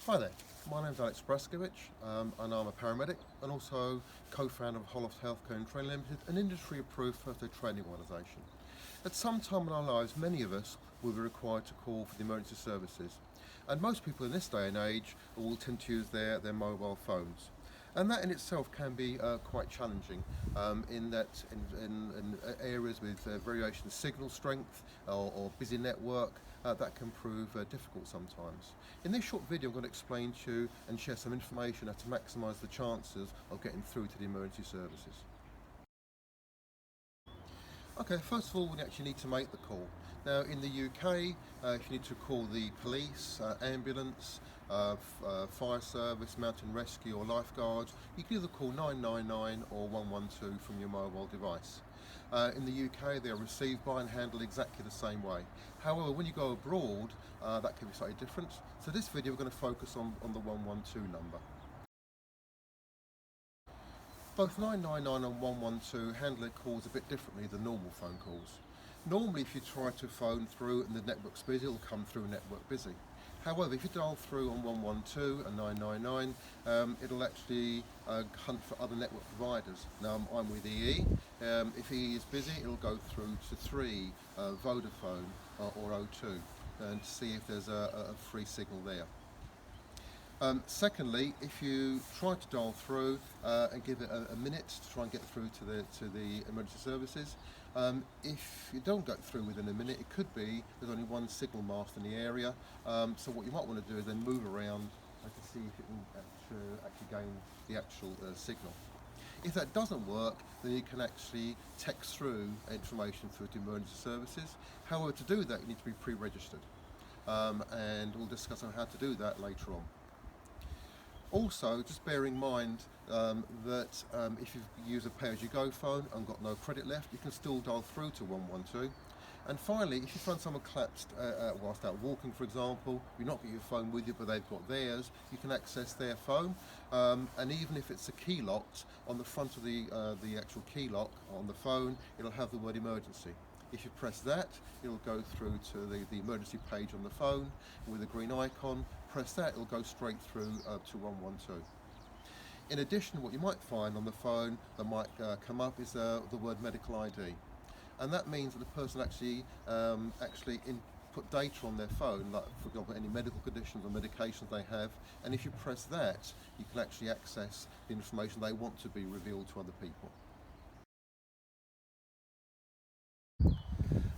Hi there, my name's Alex Braskovich, and I'm a paramedic and also co-founder of Holoft Healthcare and Training Limited, an industry-approved first aid training organisation. At some time in our lives, many of us will be required to call for the emergency services, and most people in this day and age will tend to use their mobile phones. And that in itself can be quite challenging in that in areas with variation in signal strength or busy network, that can prove difficult sometimes. In this short video I'm going to explain to you and share some information how to maximise the chances of getting through to the emergency services. Okay, first of all we actually need to make the call. Now in the UK, if you need to call the police, ambulance, fire service, mountain rescue or lifeguards, you can either call 999 or 112 from your mobile device. In the UK they are received by and handled exactly the same way. However, when you go abroad, that can be slightly different. So this video we're going to focus on the 112 number. Both 999 and 112 handle calls a bit differently than normal phone calls. Normally if you try to phone through and the network's busy, it'll come through network busy. However, if you dial through on 112 and 999, it'll actually hunt for other network providers. Now I'm with EE. If EE is busy, it'll go through to 3, Vodafone or O2, and see if there's a free signal there. Secondly, if you try to dial through and give it a minute to try and get through to the emergency services, if you don't get through within a minute, it could be there's only one signal mast in the area. So what you might want to do is then move around to see if it can actually gain the actual signal. If that doesn't work, then you can actually text through information through to emergency services. However, to do that you need to be pre-registered, and we'll discuss on how to do that later on. Also, just bear in mind that if you use a pay-as-you-go phone and got no credit left, you can still dial through to 112. And finally, if you find someone collapsed whilst out walking, for example, you're not got your phone with you but they've got theirs, you can access their phone, and even if it's a key locked, on the front of the actual key lock on the phone, it'll have the word emergency. If you press that, it'll go through to the emergency page on the phone with a green icon. Press that, it'll go straight through to 112. In addition, what you might find on the phone that might come up is the word medical ID. And that means that the person actually input data on their phone, like for example any medical conditions or medications they have, and if you press that, you can actually access the information they want to be revealed to other people.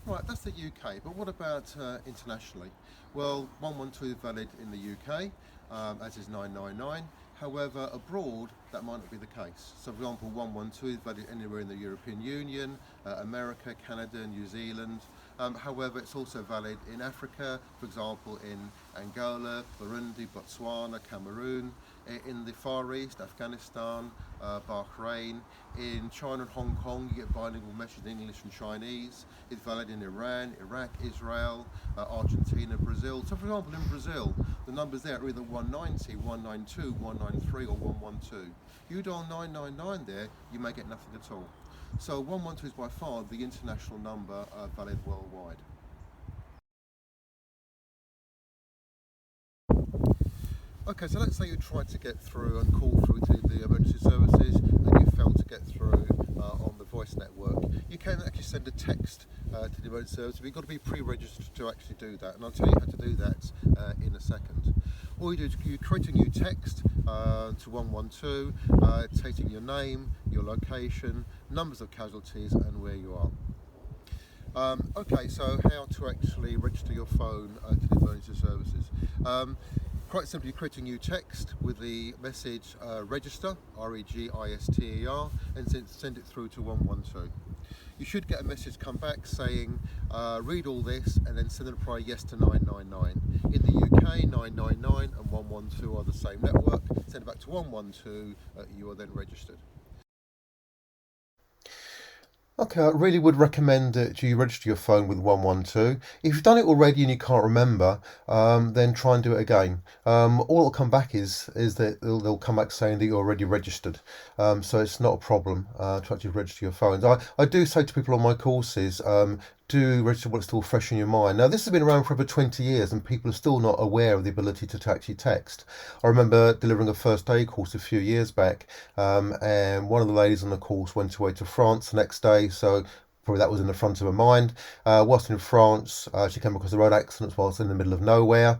Right, that's the UK, but what about internationally? Well, 112 is valid in the UK, as is 999. However, abroad, that might not be the case. So, for example, 112 is valid anywhere in the European Union, America, Canada, New Zealand. However, it's also valid in Africa, for example, in Angola, Burundi, Botswana, Cameroon, in the Far East, Afghanistan, Bahrain. In China and Hong Kong, you get bilingual messages in English and Chinese. It's valid in Iran, Iraq, Israel, Argentina, Brazil. So, for example, in Brazil, the numbers there are either 190, 192, 193 or 112. You dial 999 there, you may get nothing at all. So 112 is by far the international number valid worldwide. Okay, so let's say you tried to get through and call through to the emergency services and you failed to get through on the voice network. You can actually send a text to the emergency service, but you've got to be pre-registered to actually do that, and I'll tell you how to do that in a second. All you do is you create a new text to 112, stating your name, your location, numbers of casualties and where you are. Okay, so how to actually register your phone to the emergency services. Quite simply, create a new text with the message register, R-E-G-I-S-T-E-R, and send it through to 112. You should get a message come back saying, read all this and then send a reply yes to 999. In the UK, 999 and 112 are the same network. Send it back to 112, you are then registered. Okay, I really would recommend that you register your phone with 112. If you've done it already and you can't remember, then try and do it again. All it'll come back is that they'll come back saying that you're already registered. So it's not a problem to actually register your phones. I do say to people on my courses, do register while it's still fresh in your mind. Now, this has been around for over 20 years and people are still not aware of the ability to actually text. I remember delivering a first aid course a few years back, and one of the ladies on the course went away to France the next day, so probably that was in the front of her mind. Whilst in France, she came across a road accident whilst in the middle of nowhere.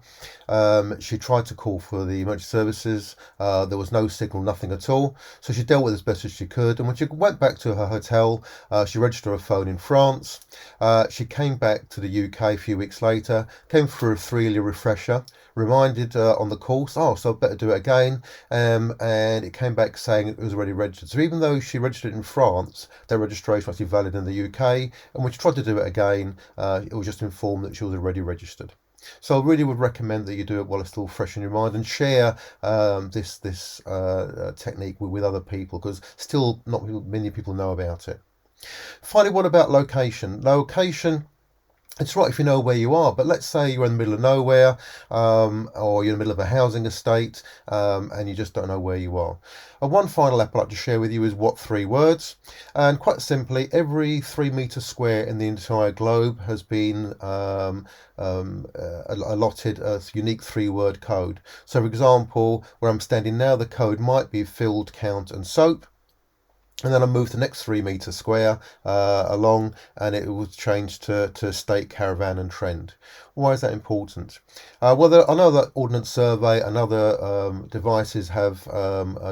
She tried to call for the emergency services. There was no signal, nothing at all. So she dealt with it as best as she could. And when she went back to her hotel, she registered her phone in France. She came back to the UK a few weeks later, came for a 3-year refresher, reminded on the course, oh, so I better do it again. And it came back saying it was already registered. So even though she registered in France, their registration was actually valid in the UK. And when she tried to do it again, it was just informed that she was already registered. So I really would recommend that you do it while it's still fresh in your mind and share this technique with other people, because still not many people know about it. Finally, what about location? Location, it's right if you know where you are, but let's say you're in the middle of nowhere, or you're in the middle of a housing estate, and you just don't know where you are. And one final app I'd like to share with you is What 3 Words. And quite simply, every 3 meter square in the entire globe has been allotted a unique 3-word code. So for example, where I'm standing now, the code might be filled, count and soap. And then I moved the next 3 meter square along, and it was changed to state, caravan and trend. Why is that important? Well, I know that Ordnance Survey and other devices have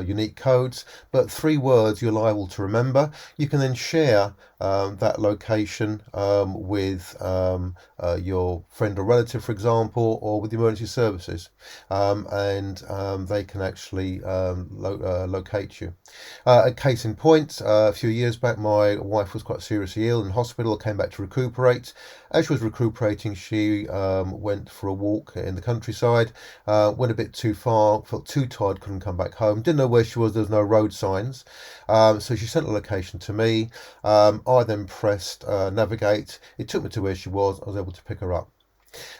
unique codes, but 3 words you're liable to remember. You can then share that location with your friend or relative, for example, or with the emergency services, and they can actually locate you. A case in point, a few years back, my wife was quite seriously ill in hospital, came back to recuperate. As she was recuperating, she went for a walk in the countryside, went a bit too far, felt too tired, couldn't come back home, didn't know where she was, there was no road signs. So she sent a location to me. I then pressed navigate. It took me to where she was. I was able to pick her up.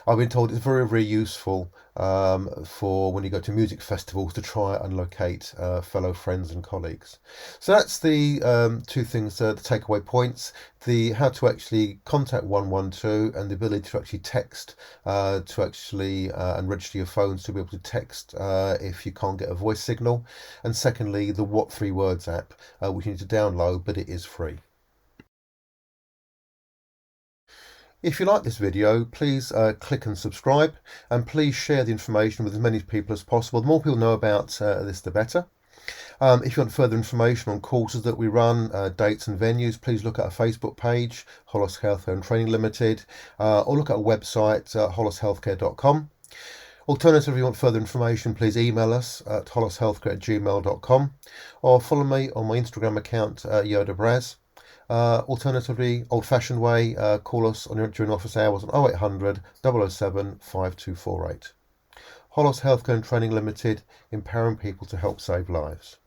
I've been told it's very, very useful for when you go to music festivals to try and locate fellow friends and colleagues. So that's the 2 things, the takeaway points: the how to actually contact 112 and the ability to actually text, to actually and register your phones to be able to text if you can't get a voice signal. And secondly, the What 3 Words app, which you need to download, but it is free. If you like this video, please click and subscribe, and please share the information with as many people as possible. The more people know about this, the better. If you want further information on courses that we run, dates and venues, please look at our Facebook page, Hollis Healthcare and Training Limited, or look at our website, hollishealthcare.com. Alternatively, if you want further information, please email us at hollishealthcare@gmail.com, or follow me on my Instagram account, Yoda Braz. Alternatively, old-fashioned way, call us during office hours on 0800 007 5248. Hollis Healthcare and Training Limited, empowering people to help save lives.